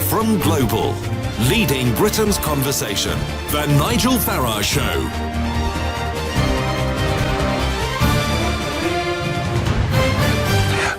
from Global, leading Britain's conversation. The Nigel Farage Show.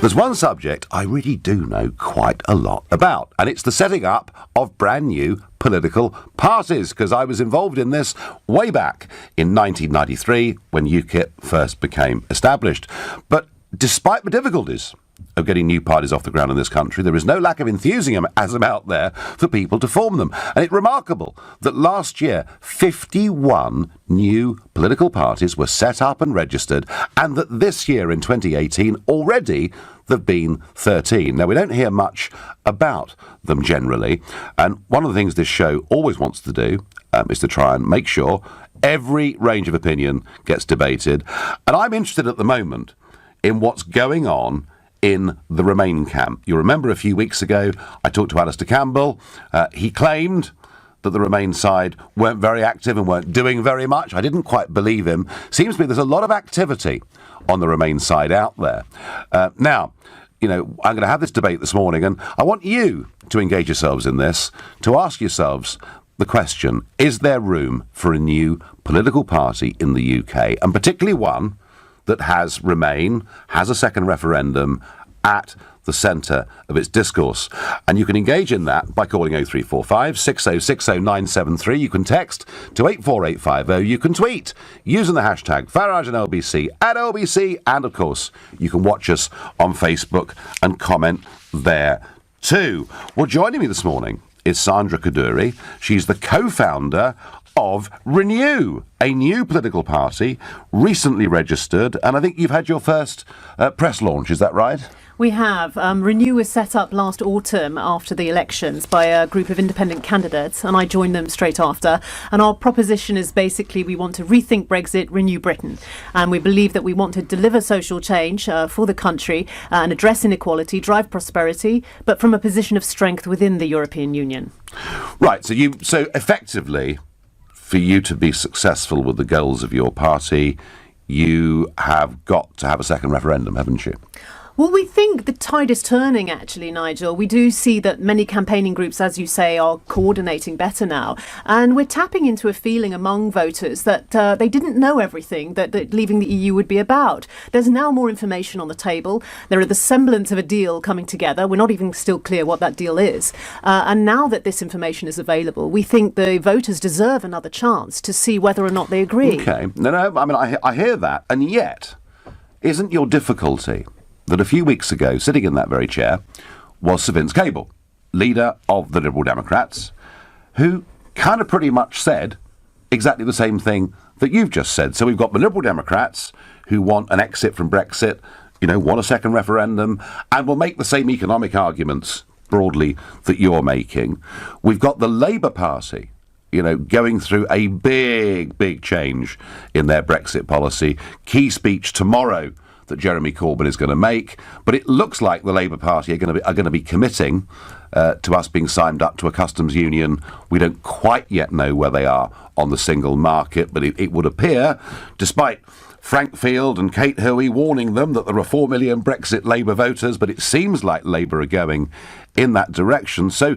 There's one subject I really do know quite a lot about, and it's the setting up of brand new political parties, because I was involved in this way back in 1993 when UKIP first became established. But despite the difficulties of getting new parties off the ground in this country, there is no lack of enthusiasm out there for people to form them. And it's remarkable that last year 51 new political parties were set up and registered, and that this year in 2018 already there have been 13. Now, we don't hear much about them generally, and one of the things this show always wants to do is to try and make sure every range of opinion gets debated. And I'm interested at the moment in what's going on in the Remain camp. You remember a few weeks ago I talked to Alistair Campbell. He claimed that the Remain side weren't very active and weren't doing very much. I didn't quite believe him. Seems to me there's a lot of activity on the Remain side out there. Now, you know, I'm going to have this debate this morning, and I want you to engage yourselves in this, to ask yourselves the question, is there room for a new political party in the UK, and particularly one that has Remain, has a second referendum at the centre of its discourse? And you can engage in that by calling 0345 6060 973. You can text to 84850. You can tweet using the hashtag Farage and LBC at LBC. And of course, you can watch us on Facebook and comment there too. Well, joining me this morning is Sandra Kaduri. She's the co-founder of Renew, a new political party, recently registered, and I think you've had your first press launch, is that right? We have. Renew was set up last autumn after the elections by a group of independent candidates, and I joined them straight after. And our proposition is basically we want to rethink Brexit, renew Britain. And we believe that we want to deliver social change for the country and address inequality, drive prosperity, but from a position of strength within the European Union. Right, so effectively, for you to be successful with the goals of your party, you have got to have a second referendum, haven't you? Well, we think the tide is turning, actually, Nigel. We do see that many campaigning groups, as you say, are coordinating better now. And we're tapping into a feeling among voters that they didn't know everything that leaving the EU would be about. There's now more information on the table. There are the semblance of a deal coming together. We're not even still clear what that deal is. And now that this information is available, we think the voters deserve another chance to see whether or not they agree. OK. No, I mean, I hear that. And yet, isn't your difficulty that a few weeks ago, sitting in that very chair, was Sir Vince Cable, leader of the Liberal Democrats, who kind of pretty much said exactly the same thing that you've just said. So we've got the Liberal Democrats who want an exit from Brexit, you know, want a second referendum, and will make the same economic arguments broadly that you're making. We've got the Labour Party, you know, going through a big change in their Brexit policy. Key speech tomorrow that Jeremy Corbyn is going to make, but it looks like the Labour Party are going to be committing to us being signed up to a customs union. We don't quite yet know where they are on the single market, but it would appear, despite Frank Field and Kate Hoey warning them that there are 4 million Brexit Labour voters, but it seems like Labour are going in that direction. So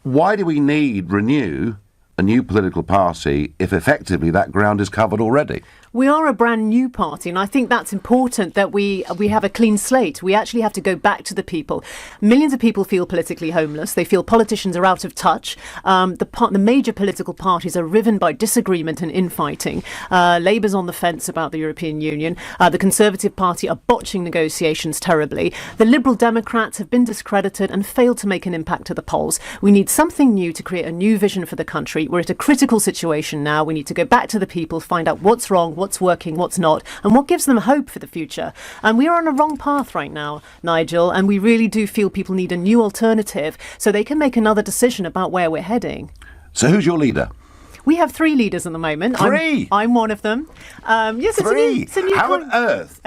why do we need Renew, a new political party, if effectively that ground is covered already? We are a brand new party, and I think that's important that we have a clean slate. We actually have to go back to the people. Millions of people feel politically homeless. They feel politicians are out of touch. The major political parties are riven by disagreement and infighting. Labour's on the fence about the European Union. The Conservative Party are botching negotiations terribly. The Liberal Democrats have been discredited and failed to make an impact at the polls. We need something new to create a new vision for the country. We're at a critical situation now. We need to go back to the people, find out what's wrong, what's working, what's not, and what gives them hope for the future. And we are on a wrong path right now, Nigel, and we really do feel people need a new alternative so they can make another decision about where we're heading. So who's your leader? We have 3 leaders at the moment. 3? I'm one of them. Yes, 3? It's a new How on earth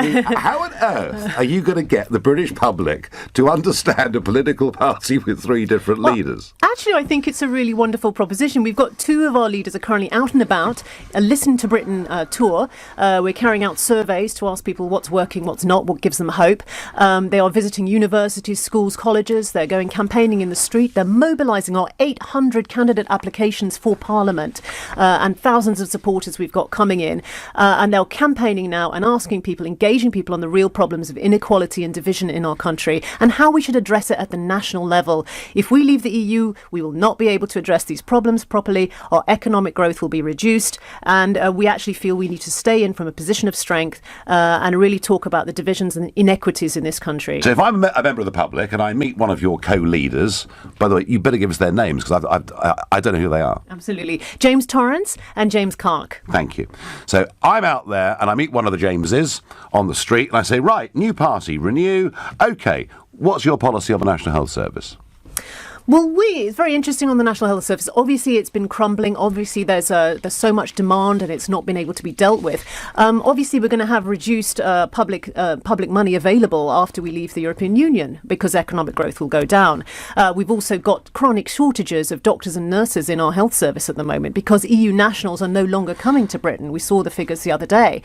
are you going to get the British public to understand a political party with 3 different leaders? Actually, I think it's a really wonderful proposition. We've got 2 of our leaders are currently out and about, a Listen to Britain tour. We're carrying out surveys to ask people what's working, what's not, what gives them hope. They are visiting universities, schools, colleges. They're going campaigning in the street. They're mobilising our 800 candidate applications for Parliament and thousands of supporters we've got coming in. And they're campaigning now and asking people, engaging people on the real problems of inequality and division in our country and how we should address it at the national level. If we leave the EU, we will not be able to address these problems properly. Our economic growth will be reduced. And we actually feel we need to stay in from a position of strength and really talk about the divisions and inequities in this country. So if I'm a member of the public and I meet one of your co-leaders, by the way, you better give us their names because I don't know who they are. Absolutely. James Torrance and James Clark. Thank you. So I'm out there and I meet one of the Jameses on the street and I say, right, new party, Renew. OK, what's your policy on the National Health Service? Well, it's very interesting on the National Health Service. Obviously, it's been crumbling. Obviously, there's so much demand and it's not been able to be dealt with. Obviously, we're going to have reduced public money available after we leave the European Union because economic growth will go down. We've also got chronic shortages of doctors and nurses in our health service at the moment because EU nationals are no longer coming to Britain. We saw the figures the other day,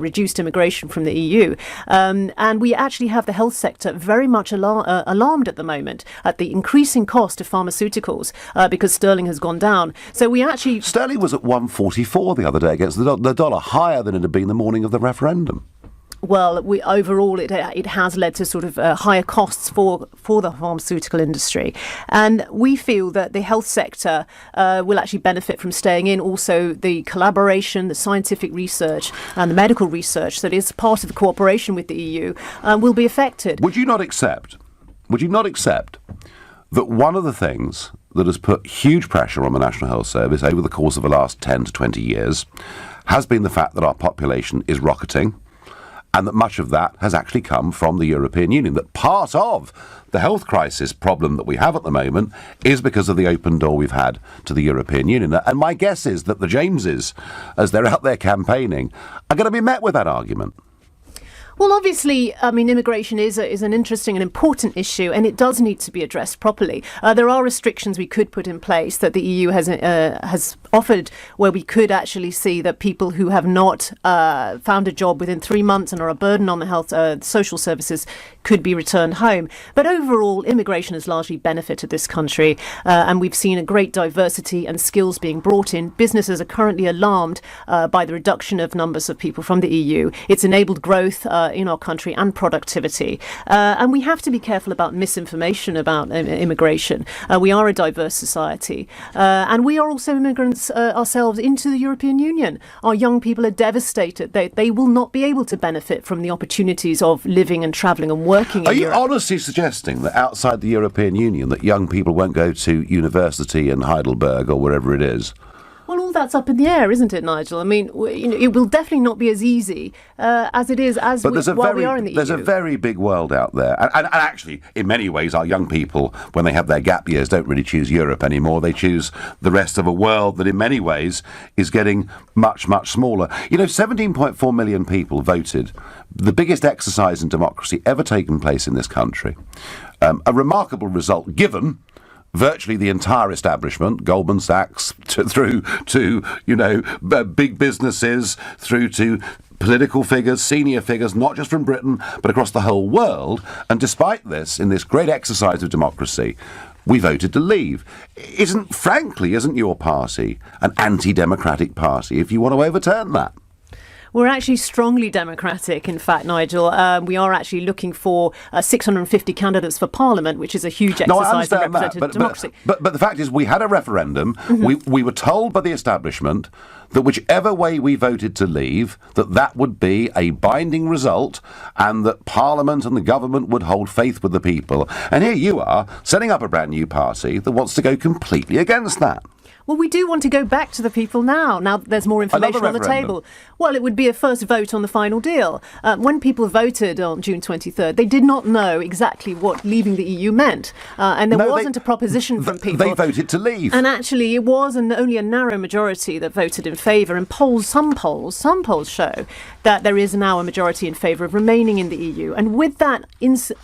reduced immigration from the EU. And we actually have the health sector very much alarmed at the moment at the increasing cost of pharmaceuticals because sterling has gone down. So we actually... Sterling was at 144 the other day against the dollar, higher than it had been the morning of the referendum. Well, overall, it has led to sort of higher costs for the pharmaceutical industry. And we feel that the health sector will actually benefit from staying in. Also, the collaboration, the scientific research and the medical research that is part of the cooperation with the EU will be affected. Would you not accept that one of the things that has put huge pressure on the National Health Service over the course of the last 10 to 20 years has been the fact that our population is rocketing and that much of that has actually come from the European Union, that part of the health crisis problem that we have at the moment is because of the open door we've had to the European Union. And my guess is that the Jameses, as they're out there campaigning, are going to be met with that argument. Well, obviously, I mean, immigration is an interesting and important issue, and it does need to be addressed properly. There are restrictions we could put in place that the EU has offered, where we could actually see that people who have not found a job within 3 months and are a burden on the health social services could be returned home. But overall, immigration has largely benefited this country, and we've seen a great diversity and skills being brought in. Businesses are currently alarmed by the reduction of numbers of people from the EU. It's enabled growth in our country and productivity. And we have to be careful about misinformation about immigration. We are a diverse society. And we are also immigrants ourselves into the European Union. Our young people are devastated. They will not be able to benefit from the opportunities of living and travelling and working in Europe. Are you honestly suggesting that outside the European Union that young people won't go to university in Heidelberg or wherever it is? Well, all that's up in the air, isn't it, Nigel? I mean, it will definitely not be as easy as it is while we are in the EU. There's a very big world out there. And actually, in many ways, our young people, when they have their gap years, don't really choose Europe anymore. They choose the rest of a world that in many ways is getting much, much smaller. 17.4 million people voted. The biggest exercise in democracy ever taken place in this country. A remarkable result given virtually the entire establishment, Goldman Sachs, through to, big businesses, through to political figures, senior figures, not just from Britain, but across the whole world. And despite this, in this great exercise of democracy, we voted to leave. Isn't your party an anti-democratic party if you want to overturn that? We're actually strongly democratic, in fact, Nigel. We are actually looking for 650 candidates for Parliament, which is a huge exercise in representative democracy. But the fact is, we had a referendum. Mm-hmm. We were told by the establishment that whichever way we voted to leave, that would be a binding result and that Parliament and the government would hold faith with the people. And here you are, setting up a brand new party that wants to go completely against that. Well, we do want to go back to the people now that there's more information on the table. Well, it would be a first vote on the final deal. When people voted on June 23rd, they did not know exactly what leaving the EU meant. And there wasn't a proposition from people. They voted to leave. And actually, it was only a narrow majority that voted in favour. And some polls show that there is now a majority in favour of remaining in the EU. And with that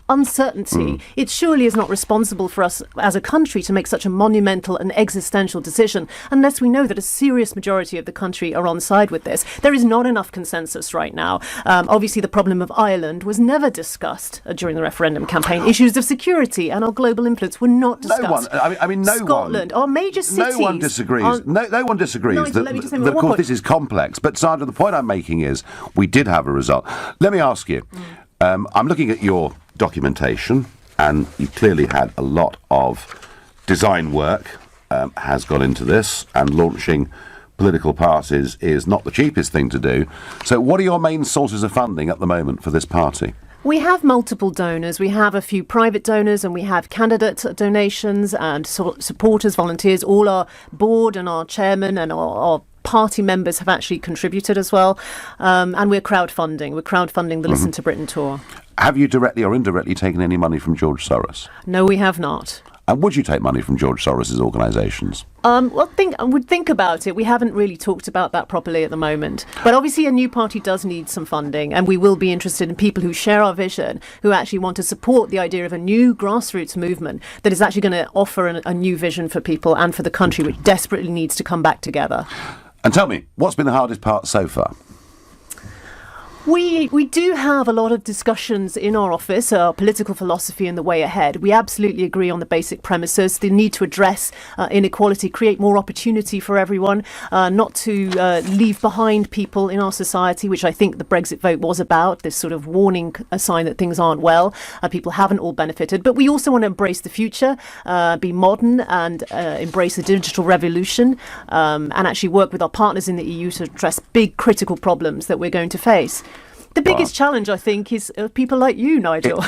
uncertainty, it surely is not responsible for us as a country to make such a monumental and existential decision unless we know that a serious majority of the country are on side with this. There is not enough consensus right now. Obviously, the problem of Ireland was never discussed during the referendum campaign. Issues of security and our global influence were not discussed. Scotland, our major cities. No one disagrees. No one disagrees. Nigel, let me just say one of course, point. this is complex. But Sandra, the point I'm making is we did have a result. Let me ask you. I'm looking at your documentation, and you clearly had a lot of design work has gone into this, and launching political parties is not the cheapest thing to do. So what are your main sources of funding at the moment for this party? We have multiple donors. We have a few private donors and we have candidate donations and supporters, volunteers. All our board and our chairman and our party members have actually contributed as well. And we're crowdfunding. We're crowdfunding the Listen to Britain tour. Have you directly or indirectly taken any money from George Soros? No, we have not. And would you take money from George Soros's organisations? I would think about it. We haven't really talked about that properly at the moment. But obviously a new party does need some funding, and we will be interested in people who share our vision, who actually want to support the idea of a new grassroots movement that is actually going to offer a new vision for people and for the country, which desperately needs to come back together. And tell me, what's been the hardest part so far? We do have a lot of discussions in our office, our political philosophy and the way ahead. We absolutely agree on the basic premises, the need to address inequality, create more opportunity for everyone, not to leave behind people in our society, which I think the Brexit vote was about, this sort of warning sign that things aren't well. People haven't all benefited. But we also want to embrace the future, be modern and embrace the digital revolution, and actually work with our partners in the EU to address big critical problems that we're going to face. The biggest challenge, I think, is people like you, Nigel.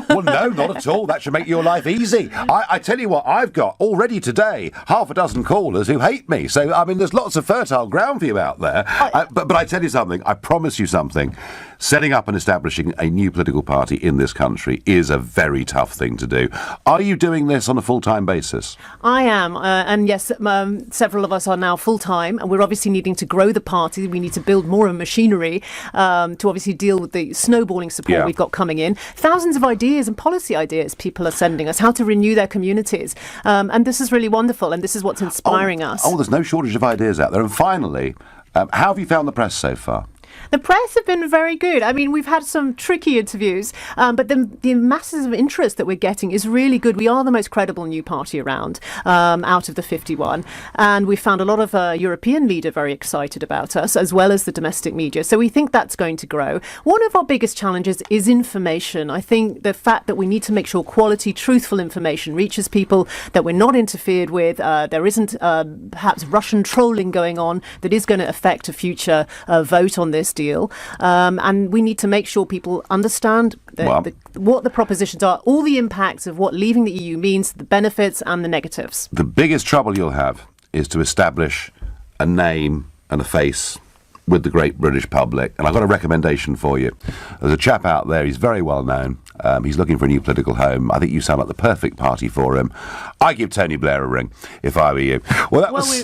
Well, no, not at all. That should make your life easy. I tell you what, I've got already today half a dozen callers who hate me. So, I mean, there's lots of fertile ground for you out there. But I tell you something, I promise you something. Setting up and establishing a new political party in this country is a very tough thing to do. Are you doing this on a full-time basis? I am. And yes, several of us are now full-time. And we're obviously needing to grow the party. We need to build more of machinery to obviously deal with the snowballing support we've got coming in. Thousands of ideas and policy ideas people are sending us, how to renew their communities. And this is really wonderful. And this is what's inspiring us. Oh, there's no shortage of ideas out there. And finally, how have you found the press so far? The press have been very good. I mean, we've had some tricky interviews, but the masses of interest that we're getting is really good. We are the most credible new party around, out of the 51. And we found a lot of European media very excited about us, as well as the domestic media. So we think that's going to grow. One of our biggest challenges is information. I think the fact that we need to make sure quality, truthful information reaches people, that we're not interfered with. There isn't perhaps Russian trolling going on that is going to affect a future vote on this deal, and we need to make sure people understand what the propositions are, all the impacts of what leaving the EU means, the benefits and the negatives. The biggest trouble you'll have is to establish a name and a face with the great British public, and I've got a recommendation for you. There's a chap out there, he's very well known, he's looking for a new political home. I think you sound like the perfect party for him. I give Tony Blair a ring, if I were you. We're not going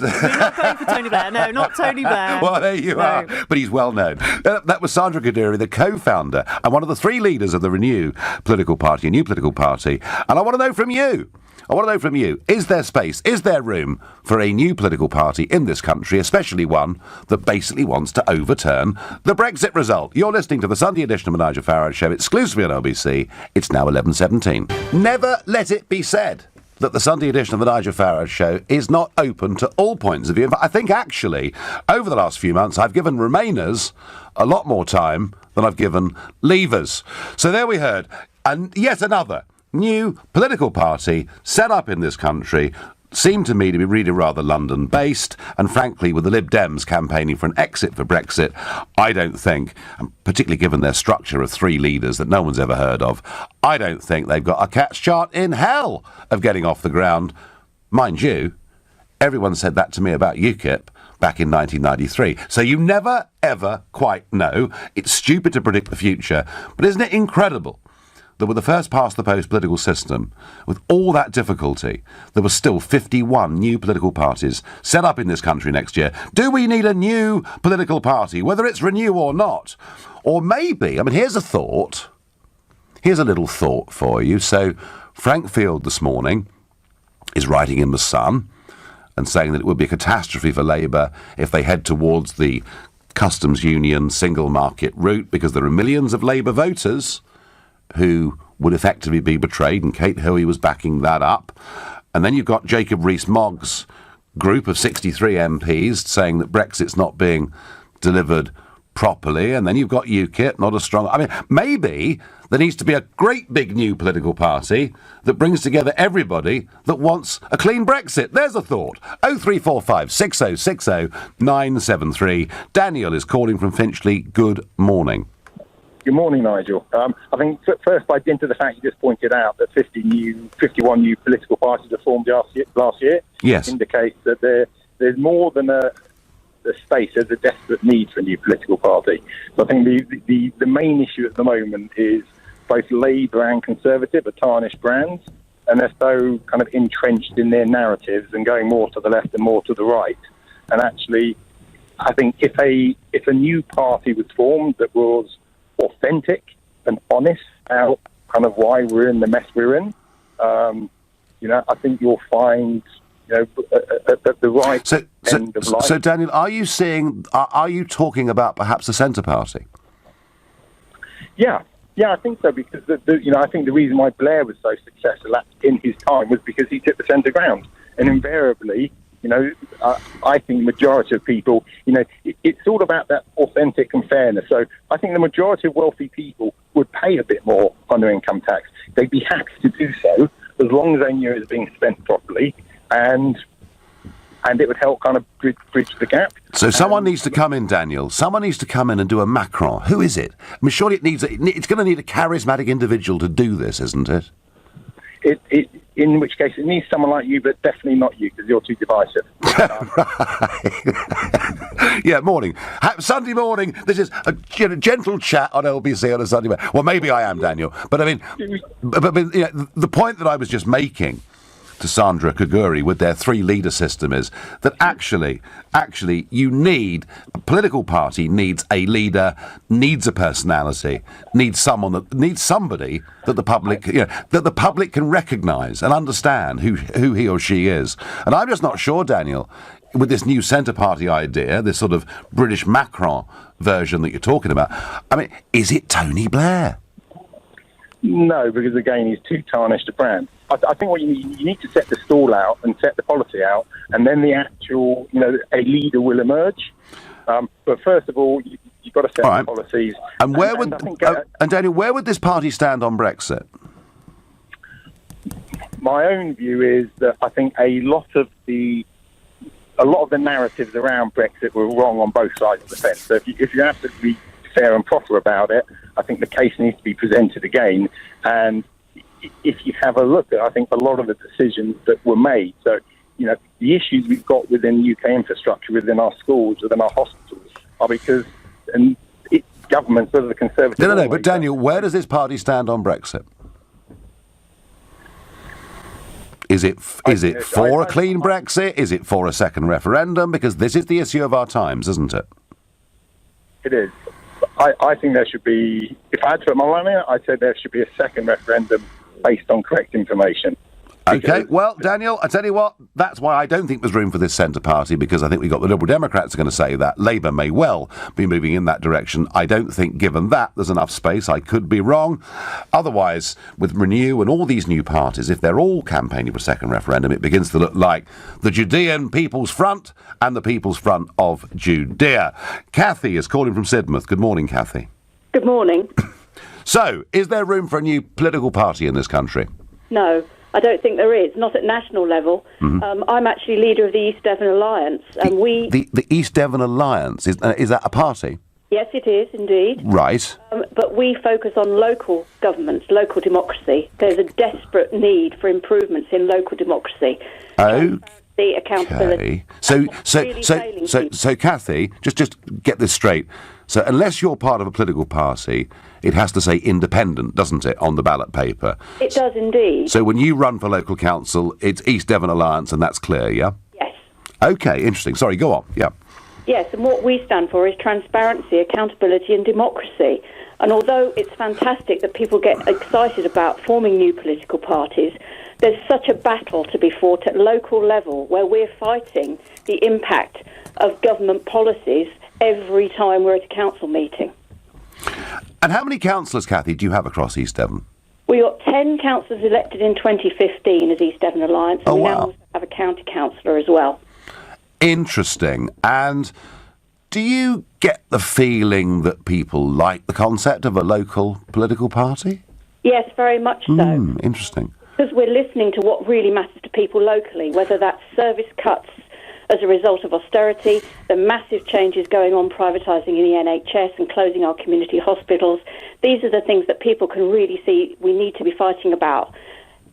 for Tony Blair. No, not Tony Blair. Well, there you are. But he's well known. That was Sandra Kaduri, the co-founder and one of the three leaders of the Renew political party, a new political party. And I want to know from you, is there space, is there room for a new political party in this country, especially one that basically wants to overturn the Brexit result? You're listening to the Sunday edition of the Nigel Farage Show, exclusively on LBC. It's now 11:17. Never let it be said that the Sunday edition of the Nigel Farage Show is not open to all points of view. But I think actually, over the last few months, I've given Remainers a lot more time than I've given Leavers. So there we heard, and yet another new political party set up in this country, seemed to me to be really rather London-based, and frankly, with the Lib Dems campaigning for an exit for Brexit, I don't think, and particularly given their structure of three leaders that no one's ever heard of, I don't think they've got a cat's chance in hell of getting off the ground. Mind you, Everyone said that to me about UKIP back in 1993. So you never, ever quite know. It's stupid to predict the future, but isn't it incredible that with the first past-the-post political system, with all that difficulty, there were still 51 new political parties set up in this country next year? Do we need a new political party, whether it's Renew or not? Or maybe, I mean, here's a thought. Here's a little thought for you. So Frank Field this morning is writing in The Sun and saying that it would be a catastrophe for Labour if they head towards the customs union single market route, because there are millions of Labour voters who would effectively be betrayed, and Kate Hoey was backing that up. And then you've got Jacob Rees-Mogg's group of 63 MPs saying that Brexit's not being delivered properly, and then you've got UKIP, not a strong... I mean, maybe there needs to be a great big new political party that brings together everybody that wants a clean Brexit. There's a thought. 0345 6060 973. Daniel is calling from Finchley. Good morning. Good morning, Nigel. I think first, by dint of the fact you just pointed out that 51 new political parties were formed last year, yes, indicates that there's more than a space. There's a desperate need for a new political party. So I think the main issue at the moment is both Labour and Conservative are tarnished brands, and they're so kind of entrenched in their narratives and going more to the left and more to the right. And actually, I think if a new party was formed that was authentic and honest about kind of why we're in the mess we're in, I think you'll find, at the right end of life. So, Daniel, are you talking about perhaps a centre party? Yeah, I think so, because I think the reason why Blair was so successful in his time was because he took the centre ground, and invariably, I think the majority of people, it's all about that authentic and fairness. So I think the majority of wealthy people would pay a bit more on their income tax. They'd be happy to do so as long as they knew it was being spent properly, and it would help kind of bridge the gap. So someone needs to come in, Daniel. Someone needs to come in and do a Macron. Who is it? I mean, surely it's going to need a charismatic individual to do this, isn't it? In which case, it needs someone like you, but definitely not you, because you're too divisive. Right. Yeah, morning. Sunday morning, this is a gentle chat on LBC on a Sunday morning. Well, maybe I am, Daniel. But I mean, the point that I was just making to Sandra Kaguri with their three-leader system is that actually you need a political party, needs a leader, needs a personality, needs somebody that the public can recognise and understand who he or she is. And I'm just not sure, Daniel, with this new centre party idea, this sort of British Macron version that you're talking about, I mean, is it Tony Blair? No, because again, he's too tarnished a brand. I think what you need to set the stall out and set the policy out, and then the actual, a leader will emerge. But first of all, you've got to set the policies. And Daniel, where would this party stand on Brexit? My own view is that I think a lot of the narratives around Brexit were wrong on both sides of the fence. So if you have to be fair and proper about it, I think the case needs to be presented again. And if you have a look at, I think, a lot of the decisions that were made, so, the issues we've got within UK infrastructure, within our schools, within our hospitals, are because governments, whether the Conservative... No, but Daniel, where does this party stand on Brexit? Is it for a clean Brexit? Is it for a second referendum? Because this is the issue of our times, isn't it? It is. I think there should be, if I had to put my money on it, I'd say there should be a second referendum based on correct information. OK, well, Daniel, I tell you what, that's why I don't think there's room for this centre party, because I think we've got the Liberal Democrats are going to say that. Labour may well be moving in that direction. I don't think, given that, there's enough space. I could be wrong. Otherwise, with Renew and all these new parties, if they're all campaigning for a second referendum, it begins to look like the Judean People's Front and the People's Front of Judea. Kathy is calling from Sidmouth. Good morning, Kathy. Good morning. So, is there room for a new political party in this country? No, I don't think there is, not at national level. Mm-hmm. I'm actually leader of the East Devon Alliance, and The East Devon Alliance, is that a party? Yes, it is, indeed. Right. But we focus on local governments, local democracy. There's a desperate need for improvements in local democracy. Oh, transparency, accountability. Okay. So, Kathy, just get this straight. So, unless you're part of a political party, it has to say independent, doesn't it, on the ballot paper? It does indeed. So, when you run for local council, it's East Devon Alliance, and that's clear, yeah? Yes. Okay, interesting. Sorry, go on. Yeah. Yes, and what we stand for is transparency, accountability and democracy. And although it's fantastic that people get excited about forming new political parties, there's such a battle to be fought at local level where we're fighting the impact of government policies every time we're at a council meeting. And how many councillors, Kathy, do you have across East Devon? We got 10 councillors elected in 2015 as East Devon Alliance, and we now also have a county councillor as well. Interesting. And do you get the feeling that people like the concept of a local political party? Yes, very much so. Interesting. Because we're listening to what really matters to people locally, whether that's service cuts as a result of austerity, the massive changes going on privatising in the NHS and closing our community hospitals. These are the things that people can really see we need to be fighting about.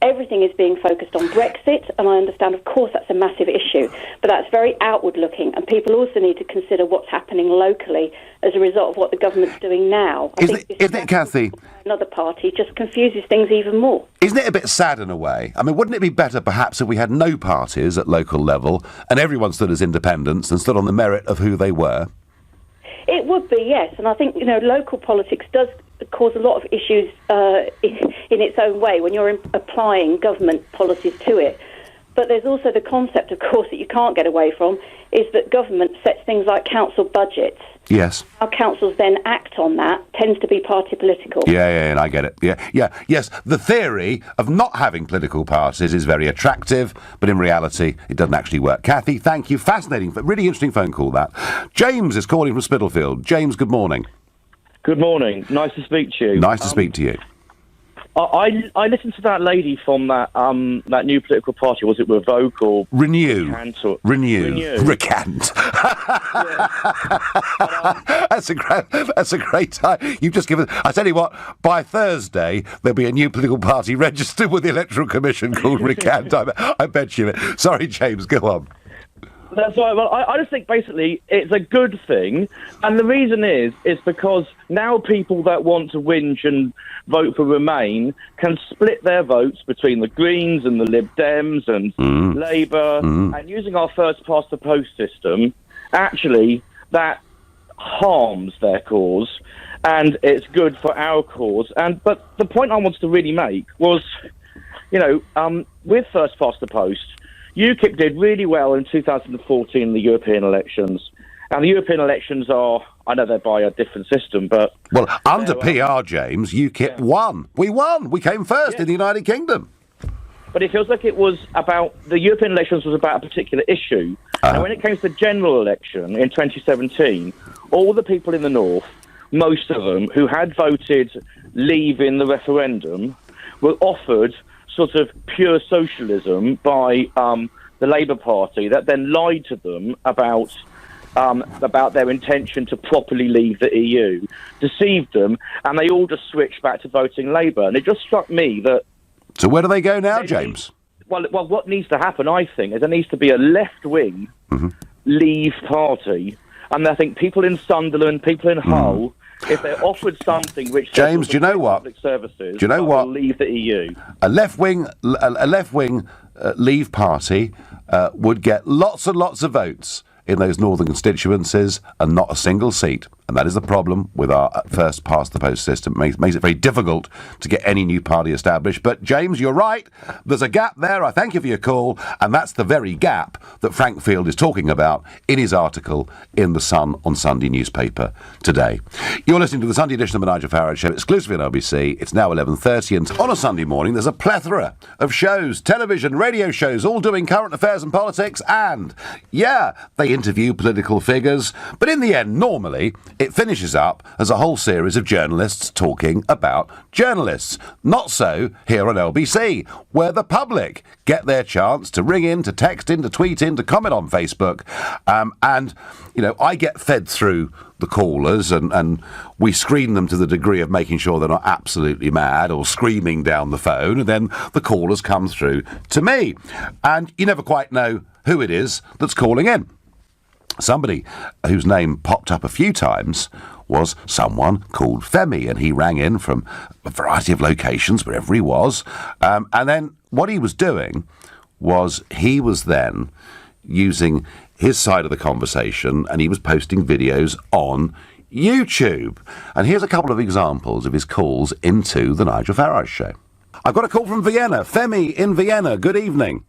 Everything is being focused on Brexit, and I understand, of course, that's a massive issue, but that's very outward-looking, and people also need to consider what's happening locally as a result of what the government's doing now. Isn't it, Kathy? Another party just confuses things even more. Isn't it a bit sad in a way? I mean, wouldn't it be better perhaps if we had no parties at local level and everyone stood as independents and stood on the merit of who they were? It would be, yes, and I think, local politics does cause a lot of issues in its own way when you're applying government policies to it. But there's also the concept, of course, that you can't get away from, is that government sets things like council budgets. Yes. How councils then act on that tends to be party political. Yeah, and I get it. Yes, the theory of not having political parties is very attractive, but in reality, it doesn't actually work. Kathy, thank you. Fascinating, really interesting phone call, that. James is calling from Spitalfield. James, good morning. Good morning. Nice to speak to you. Nice to speak to you. I listened to that lady from that new political party. Was it Revoke or Renew? Renew. Recant. That's a great time. You've just given. I tell you what. By Thursday, there'll be a new political party registered with the Electoral Commission called Recant. I bet you it. Sorry, James. Go on. That's right. Well, I just think basically it's a good thing, and the reason is because now people that want to whinge and vote for Remain can split their votes between the Greens and the Lib Dems and Labour, and using our first past the post system, actually that harms their cause, and it's good for our cause. But the point I wanted to really make was, with first past the post, UKIP did really well in 2014 in the European elections. And the European elections I know they're by a different system, but... Well, under PR, James, UKIP won. We won. We came first in the United Kingdom. But it feels like it was about... The European elections was about a particular issue. And when it came to the general election in 2017, all the people in the north, most of them, who had voted Leave in the referendum, were offered sort of pure socialism by the Labour Party that then lied to them about their intention to properly leave the EU, deceived them, and they all just switched back to voting Labour. And it just struck me that... So where do they go now, James? Well, what needs to happen, I think, is there needs to be a left-wing Leave party. And I think people in Sunderland, people in Hull... If they're offered something which James, do you know what? Public services, do you know what? Leave the EU. A left-wing Leave party would get lots and lots of votes in those northern constituencies and not a single seat. And that is the problem with our first past the post system. It makes it very difficult to get any new party established. But James, you're right. There's a gap there. I thank you for your call. And that's the very gap that Frank Field is talking about in his article in The Sun on Sunday newspaper today. You're listening to the Sunday edition of the Nigel Farage Show, exclusively on LBC. It's now 11:30, and on a Sunday morning there's a plethora of shows, television, radio shows, all doing current affairs and politics. And, yeah, they interview political figures. But in the end, normally, it finishes up as a whole series of journalists talking about journalists. Not so here on LBC, where the public get their chance to ring in, to text in, to tweet in, to comment on Facebook. And, you know, I get fed through the callers and we screen them to the degree of making sure they're not absolutely mad or screaming down the phone, and then the callers come through to me. And you never quite know who it is that's calling in. Somebody whose name popped up a few times was someone called Femi, and he rang in from a variety of locations, wherever he was. And then what he was doing was he was then using his side of the conversation, and he was posting videos on YouTube. And here's a couple of examples of his calls into the Nigel Farage Show. I've got a call from Vienna. Femi in Vienna, good evening.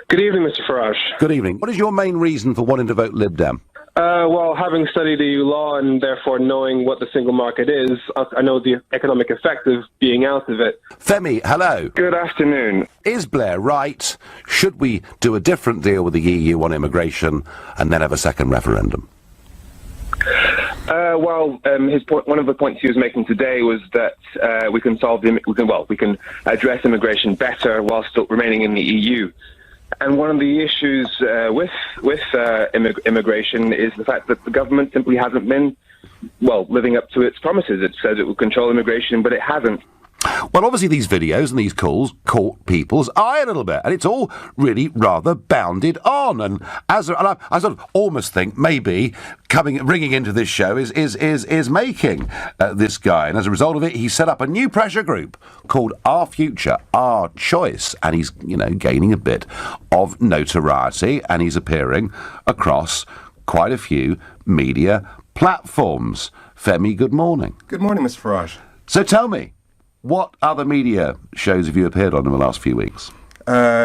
Good evening, Mr. Farage. Good evening. What is your main reason for wanting to vote Lib Dem? Well, having studied EU law and therefore knowing what the single market is, I know the economic effect of being out of it. Femi, hello. Good afternoon. Is Blair right? Should we do a different deal with the EU on immigration and then have a second referendum? His point, one of the points he was making today was that we can address immigration better while still remaining in the EU. And one of the issues with immigration is the fact that the government simply hasn't been, living up to its promises. It says it will control immigration, but it hasn't. Well, obviously these videos and these calls caught people's eye a little bit, and it's all really rather bounded on. And I sort of almost think maybe ringing into this show is making this guy, and as a result of it, he set up a new pressure group called Our Future, Our Choice, and he's gaining a bit of notoriety, and he's appearing across quite a few media platforms. Femi, good morning. Good morning, Mr. Farage. So tell me, what other media shows have you appeared on in the last few weeks?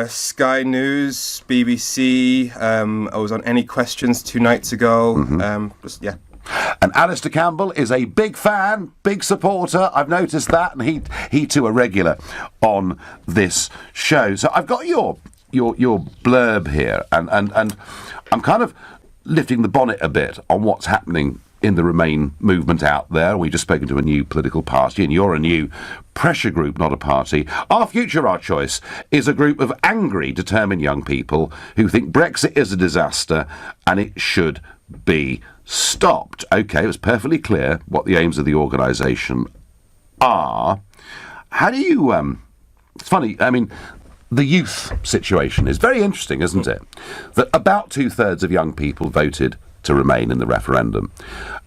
Sky News, BBC. I was on Any Questions 2 nights ago. And Alistair Campbell is a big fan, big supporter. I've noticed that, and he too a regular on this show. So I've got your blurb here, and I'm kind of lifting the bonnet a bit on what's happening in the Remain movement out there. We've just spoken to a new political party, and you're a new pressure group, not a party. Our Future, Our Choice is a group of angry, determined young people who think Brexit is a disaster and it should be stopped. OK, it was perfectly clear what the aims of the organisation are. How do you... it's funny, I mean, the youth situation is very interesting, isn't it? That about 2/3 of young people voted to remain in the referendum.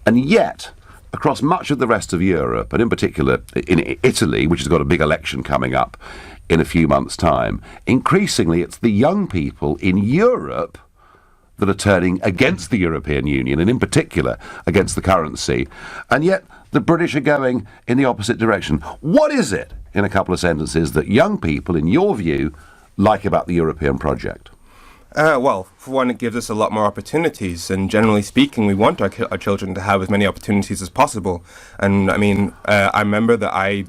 And yet, across much of the rest of Europe, and in particular in Italy, which has got a big election coming up in a few months' time, increasingly it's the young people in Europe that are turning against the European Union, and in particular against the currency. And yet the British are going in the opposite direction. What is it, in a couple of sentences, that young people, in your view, like about the European project? For one, it gives us a lot more opportunities, and generally speaking, we want our children to have as many opportunities as possible. And I mean, I remember that I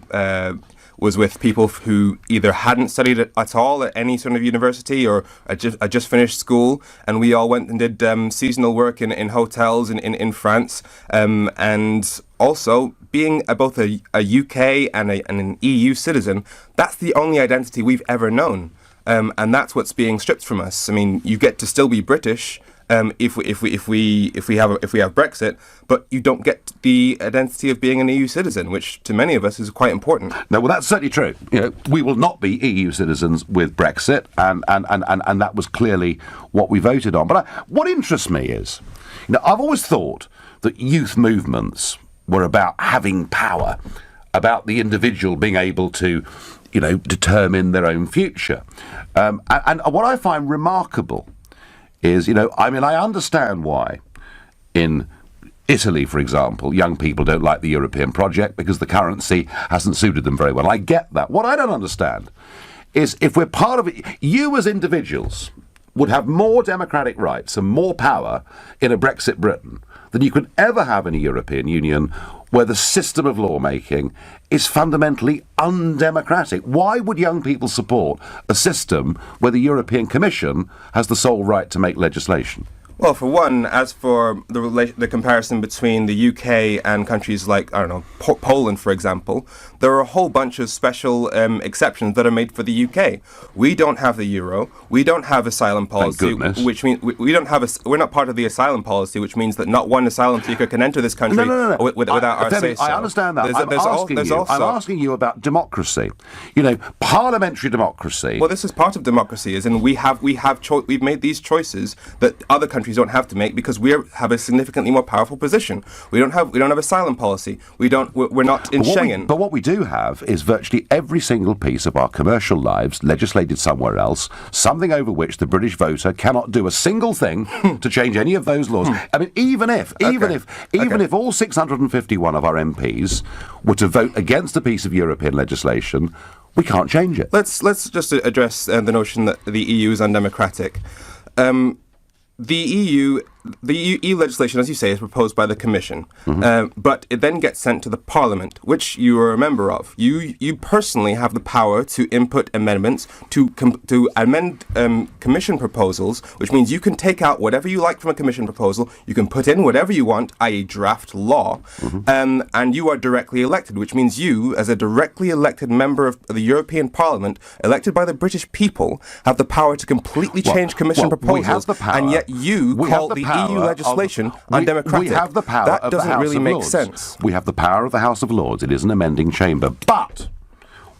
was with people who either hadn't studied at all at any sort of university or had just finished school, and we all went and did seasonal work in hotels in France, and also being both a UK and an EU citizen, that's the only identity we've ever known. And that's what's being stripped from us. I mean, you get to still be British if we have Brexit, but you don't get the identity of being an EU citizen, which to many of us is quite important. No, well, that's certainly true. We will not be EU citizens with Brexit, and that was clearly what we voted on. But what interests me is, I've always thought that youth movements were about having power, about the individual being able to determine their own future. And what I find remarkable is, I understand why in Italy, for example, young people don't like the European project because the currency hasn't suited them very well. I get that. What I don't understand is if we're part of it, you as individuals would have more democratic rights and more power in a Brexit Britain than you could ever have in a European Union where the system of lawmaking is fundamentally undemocratic. Why would young people support a system where the European Commission has the sole right to make legislation? Well, for one, as for the comparison between the UK and countries like, I don't know, Poland, for example, there are a whole bunch of special exceptions that are made for the UK. We don't have the euro. We don't have asylum policy, which means we don't have we're not part of the asylum policy, which means that not one asylum seeker can enter this country without our say-so. I understand that. I'm asking you about democracy. You know, parliamentary democracy. Well, this is part of democracy, as in we've made these choices that other countries don't have to make because we have a significantly more powerful position. We don't have asylum policy. We're not in Schengen. But what we do have is virtually every single piece of our commercial lives legislated somewhere else, something over which the British voter cannot do a single thing to change any of those laws. I mean, even if all 651 of our MPs were to vote against a piece of European legislation, we can't change it. Let's just address the notion that the EU is undemocratic. The EU legislation, as you say, is proposed by the Commission, but it then gets sent to the Parliament, which you are a member of. You personally have the power to input amendments to amend Commission proposals, which means you can take out whatever you like from a Commission proposal, you can put in whatever you want, i.e. draft law, and you are directly elected, which means you, as a directly elected member of the European Parliament, elected by the British people, have the power to completely change Commission proposals, we have the power. And yet you call the EU legislation undemocratic. We have the power that of the doesn't House really of make Lords. sense. We have the power of the House of Lords. It is an amending chamber. But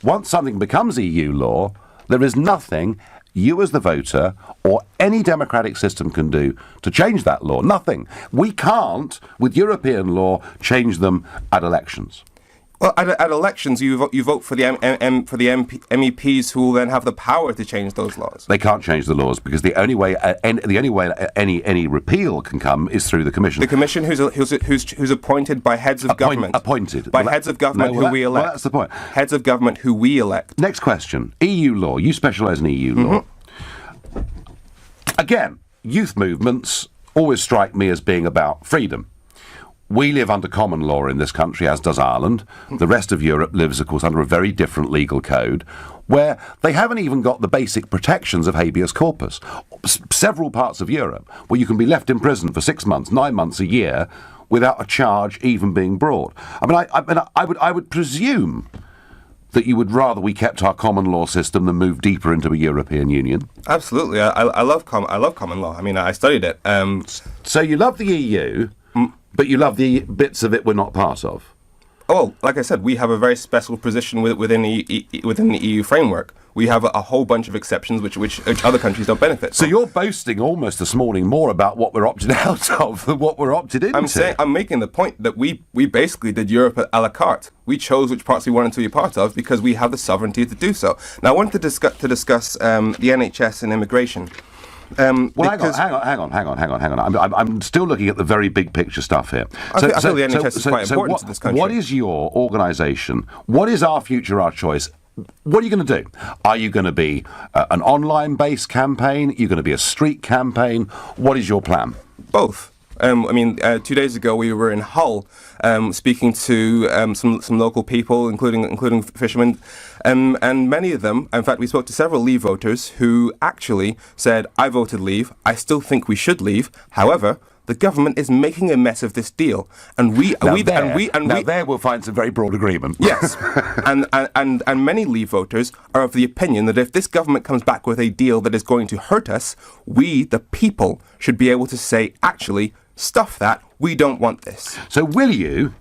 once something becomes EU law, there is nothing you as the voter or any democratic system can do to change that law. Nothing. We can't, with European law, change them at elections. Well, at elections, you vote for the MEPs who will then have the power to change those laws. They can't change the laws because the only way any repeal can come is through the Commission. The Commission, who's appointed by heads of government. Appointed by heads of government who we elect. Well, that's the point. Heads of government who we elect. Next question: EU law. You specialise in EU law. Again, youth movements always strike me as being about freedom. We live under common law in this country, as does Ireland. The rest of Europe lives, of course, under a very different legal code, where they haven't even got the basic protections of habeas corpus. Several parts of Europe where you can be left in prison for 6 months, 9 months, a year, without a charge even being brought. I would presume that you would rather we kept our common law system than move deeper into a European Union. Absolutely, I love common law. I mean, I studied it. So you love the EU. But you love the bits of it we're not part of. Oh, like I said, we have a very special position within the EU framework. We have a whole bunch of exceptions which other countries don't benefit from. So you're boasting almost this morning more about what we're opted out of than what we're opted into. I'm making the point that we basically did Europe a la carte. We chose which parts we wanted to be part of because we have the sovereignty to do so. Now, I wanted to discuss the NHS and immigration. Hang on. I'm still looking at the very big picture stuff here. I feel the NHS is quite important to this country. What is your organisation? What is our future, our choice? What are you going to do? Are you going to be an online-based campaign? Are you going to be a street campaign? What is your plan? Both. 2 days ago we were in Hull speaking to some local people, including fishermen, and many of them, in fact, we spoke to several Leave voters who actually said, "I voted Leave. I still think we should leave. However, the government is making a mess of this deal, and there we'll find some very broad agreement." Yes, and many Leave voters are of the opinion that if this government comes back with a deal that is going to hurt us, we, the people, should be able to say, actually, stuff that. We don't want this. So will you,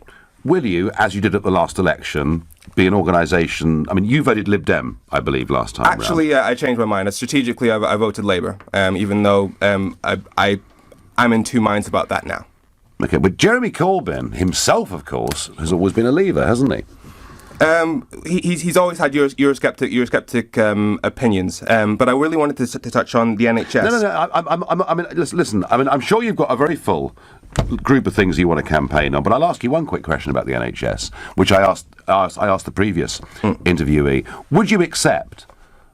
as you did at the last election, be an organisation? I mean, you voted Lib Dem, I believe, last time. Actually, I changed my mind. Strategically, I voted Labour, even though I'm in two minds about that now. Okay, but Jeremy Corbyn himself, of course, has always been a Leaver, hasn't he? He's always had Eurosceptic opinions, but I really wanted to touch on the NHS. No. Listen. I mean, I'm sure you've got a very full group of things you want to campaign on, but I'll ask you one quick question about the NHS, which I asked the previous interviewee. Would you accept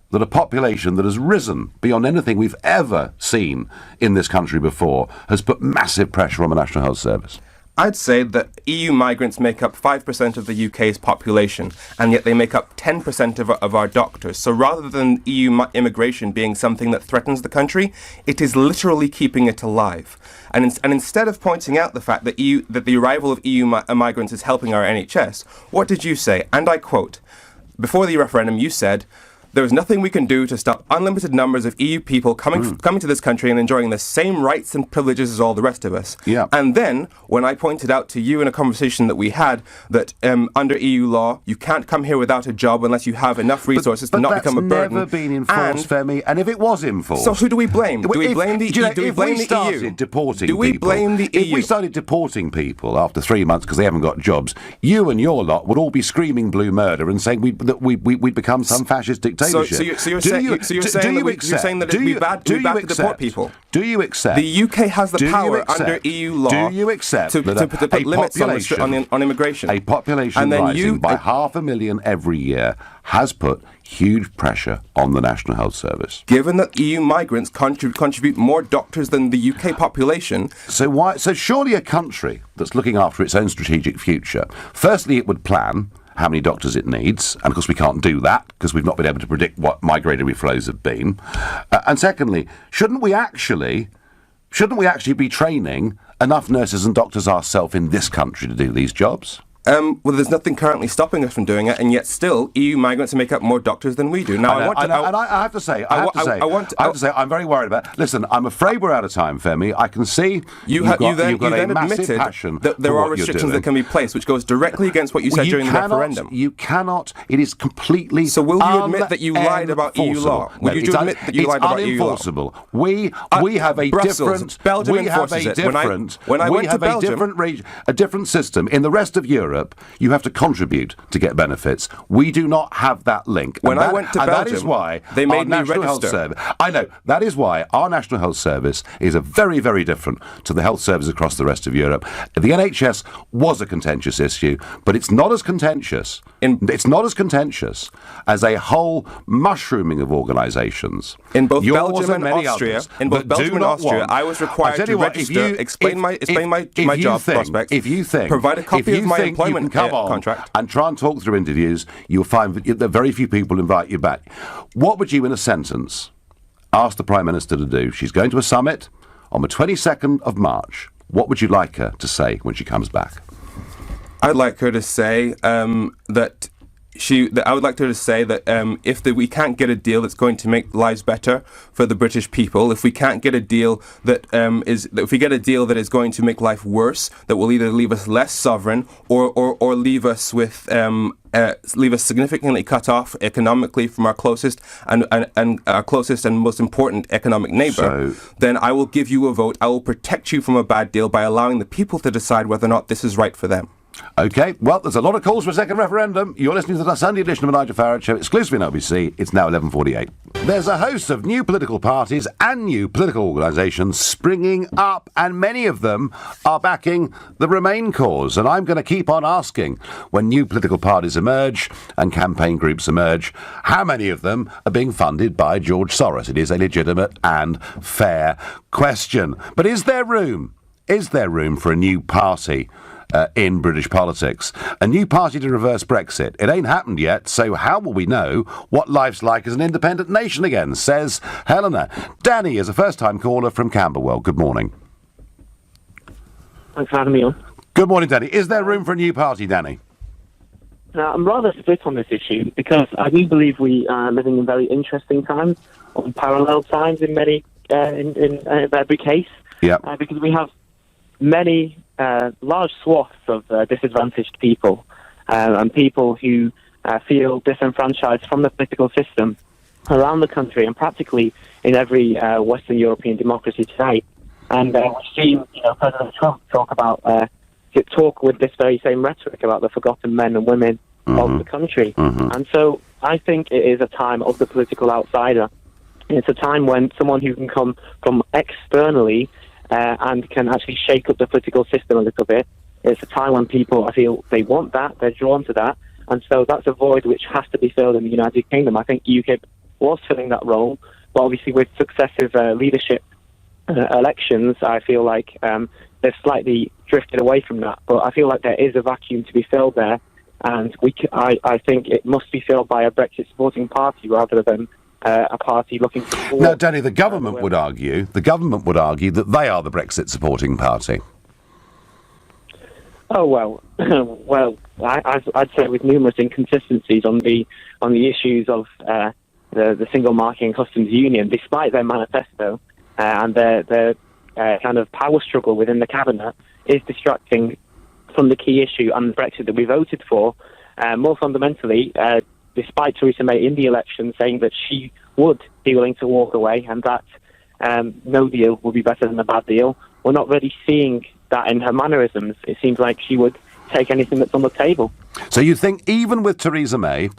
that a population that has risen beyond anything we've ever seen in this country before has put massive pressure on the National Health Service? I'd say that EU migrants make up 5% of the UK's population, and yet they make up 10% of our doctors. So rather than EU immigration being something that threatens the country, it is literally keeping it alive. And instead of pointing out the fact that the arrival of EU migrants is helping our NHS, what did you say? And I quote, before the referendum, you said, "There is nothing we can do to stop unlimited numbers of EU people coming to this country and enjoying the same rights and privileges as all the rest of us." Yeah. And then, when I pointed out to you in a conversation that we had that under EU law, you can't come here without a job unless you have enough resources to not become a burden. But that's never been enforced, Femi. And if it was enforced... So who do we blame? Do we blame the EU? If we started deporting people... Do we blame the EU? If we started deporting people after 3 months because they haven't got jobs, you and your lot would all be screaming blue murder and saying we'd become some fascist dictatorship. So you're saying that it'd be bad to deport people? Do you accept? The UK has the power under EU law. Do you accept to put limits on immigration? A population rising by 500,000 every year has put huge pressure on the National Health Service. Given that EU migrants contribute more doctors than the UK population, so surely a country that's looking after its own strategic future, firstly, it would plan how many doctors it needs, and of course we can't do that because we've not been able to predict what migratory flows have been. And secondly, shouldn't we actually be training enough nurses and doctors ourselves in this country to do these jobs? Well, there's nothing currently stopping us from doing it, and yet still EU migrants make up more doctors than we do. Now, I have to say, I'm very worried about. Listen, I'm afraid we're out of time, Femi. I can see you've got a massive passion that there are restrictions that can be placed, which goes directly against what you said during the referendum. You cannot. It is completely. So will you admit that you lied about EU law? Will you admit that you lied about EU law? It's unenforceable. We have a different. Belgium enforces it. When I went to Belgium, a different system in the rest of Europe. You have to contribute to get benefits. We do not have that link. When I went to Belgium, that is why they made me register. I know. That is why our National Health Service is very, very different to the health service across the rest of Europe. The NHS was a contentious issue, but it's not as contentious. It's not as contentious as a whole mushrooming of organisations. In both Belgium and Austria, I was required to register, explain my job prospects, provide a copy of my employment contract, and try and talk through interviews. You'll find that very few people invite you back. What would you, in a sentence, ask the Prime Minister to do? She's going to a summit on the 22nd of March. What would you like her to say when she comes back? I'd like her to say that if we can't get a deal that's going to make lives better for the British people, if we can't get a deal if we get a deal that is going to make life worse, that will either leave us less sovereign or leave us significantly cut off economically from our closest and most important economic neighbour, then I will give you a vote. I will protect you from a bad deal by allowing the people to decide whether or not this is right for them. OK, well, there's a lot of calls for a second referendum. You're listening to the Sunday edition of the Nigel Farage Show, exclusively on LBC. It's now 11:48. There's a host of new political parties and new political organisations springing up, and many of them are backing the Remain cause. And I'm going to keep on asking, when new political parties emerge and campaign groups emerge, how many of them are being funded by George Soros? It is a legitimate and fair question. But is there room? Is there room for a new party in British politics? A new party to reverse Brexit. It ain't happened yet, so how will we know what life's like as an independent nation again, says Helena. Danny is a first-time caller from Camberwell. Good morning. Thanks for having me on. Good morning, Danny. Is there room for a new party, Danny? Now, I'm rather split on this issue because I do believe we are living in very interesting times, on parallel times in many, in every case. Yeah. Because we have many large swaths of disadvantaged people and people who feel disenfranchised from the political system around the country and practically in every Western European democracy today. And we've seen President Trump talk with this very same rhetoric about the forgotten men and women of the country. And so I think it is a time of the political outsider. It's a time when someone who can come from externally and can actually shake up the political system a little bit. It's a time when people, I feel, they want that, they're drawn to that, and so that's a void which has to be filled in the United Kingdom. I think UK was filling that role, but obviously with successive leadership elections, I feel like they've slightly drifted away from that. But I feel like there is a vacuum to be filled there, and I think it must be filled by a Brexit-supporting party rather than a party looking for... No, Danny, the government would argue that they are the Brexit-supporting party. Oh, well, I'd say with numerous inconsistencies on the issues of the single market and customs union, despite their manifesto and their kind of power struggle within the cabinet, is distracting from the key issue and Brexit that we voted for. More fundamentally, despite Theresa May in the election saying that she would be willing to walk away and that no deal would be better than a bad deal, we're not really seeing that in her mannerisms. It seems like she would take anything that's on the table. So you think even with Theresa May,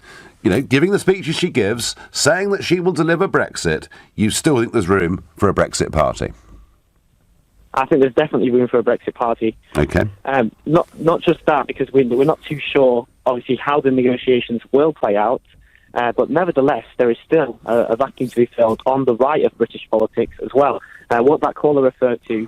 giving the speeches she gives, saying that she will deliver Brexit, you still think there's room for a Brexit party? I think there's definitely room for a Brexit party. Okay. Not just that, because we're not too sure, obviously, how the negotiations will play out. But nevertheless, there is still a vacuum to be filled on the right of British politics as well. What that caller referred to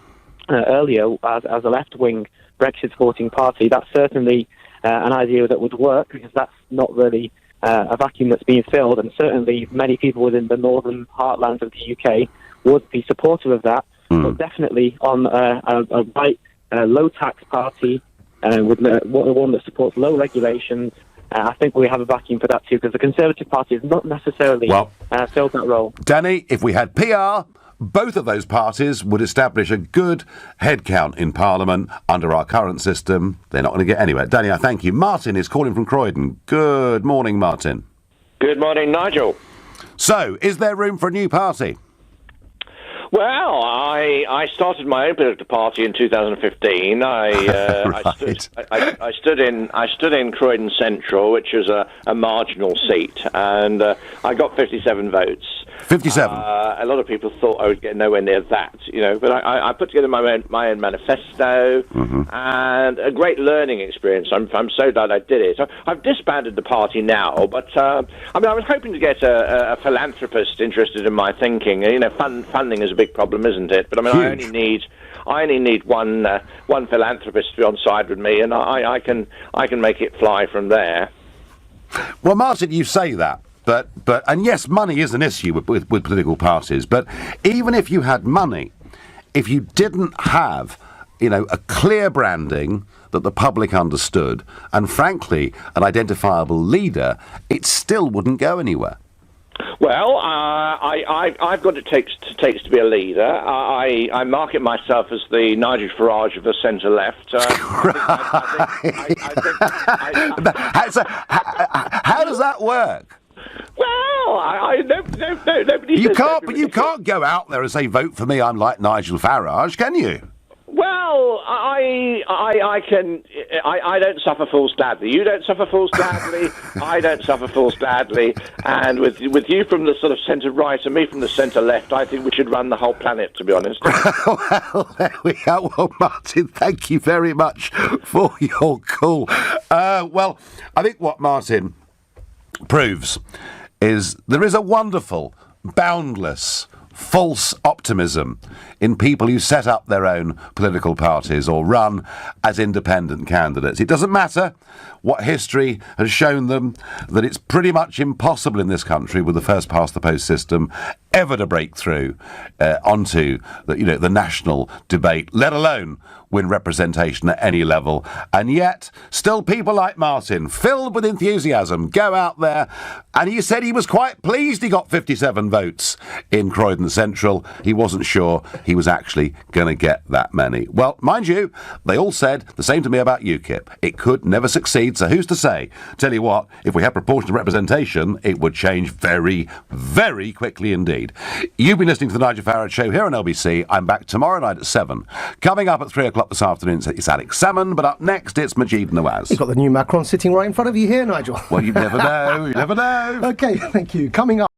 earlier as a left-wing Brexit-supporting party, that's certainly an idea that would work, because that's not really a vacuum that's being filled, and certainly many people within the northern heartlands of the UK would be supportive of that. But definitely on a right low-tax party, with one that supports low regulations, I think we have a vacuum for that too, because the Conservative Party has not necessarily filled that role. Danny, if we had PR, both of those parties would establish a good headcount in Parliament. Under our current system, they're not going to get anywhere. Danny, I thank you. Martin is calling from Croydon. Good morning, Martin. Good morning, Nigel. So, is there room for a new party? Well, I started my own political party in 2015. I stood in Croydon Central, which is a marginal seat, and I got 57 votes. 57. A lot of people thought I would get nowhere near that, but I put together my own manifesto, and a great learning experience. I'm so glad I did it. I've disbanded the party now, but I was hoping to get a philanthropist interested in my thinking. Funding is a big problem, isn't it? But I only need one philanthropist to be on side with me, and I can make it fly from there. Well, Martin, you say that. But and yes, money is an issue with political parties. But even if you had money, if you didn't have, a clear branding that the public understood, and frankly, an identifiable leader, it still wouldn't go anywhere. Well, I've got what it takes to be a leader. I market myself as the Nigel Farage of the centre-left. How does that work? Well, nobody. You can't go out there and say, "Vote for me. I'm like Nigel Farage," can you? Well, I can. I don't suffer fools gladly. You don't suffer fools gladly. I don't suffer fools gladly. And with you from the sort of centre right and me from the centre left, I think we should run the whole planet, to be honest. Well, there we are. Well, Martin, thank you very much for your call. Well, I think what Martin proves is there is a wonderful, boundless, false optimism in people who set up their own political parties or run as independent candidates. It doesn't matter what history has shown them, that it's pretty much impossible in this country with the first past the post system ever to break through onto the national debate, let alone win representation at any level. And yet, still people like Martin, filled with enthusiasm, go out there, and he said he was quite pleased he got 57 votes in Croydon Central. He wasn't sure he was actually going to get that many. Well, mind you, they all said the same to me about UKIP. It could never succeed, so who's to say? Tell you what, if we had proportional representation, it would change very, very quickly indeed. You've been listening to the Nigel Farage Show here on LBC. I'm back tomorrow night at 7. Coming up at 3 o'clock this afternoon, it's Alex Salmon, but up next it's Majid Nawaz. You've got the new Macron sitting right in front of you here, Nigel. Well, you never know. You never know. OK, thank you. Coming up.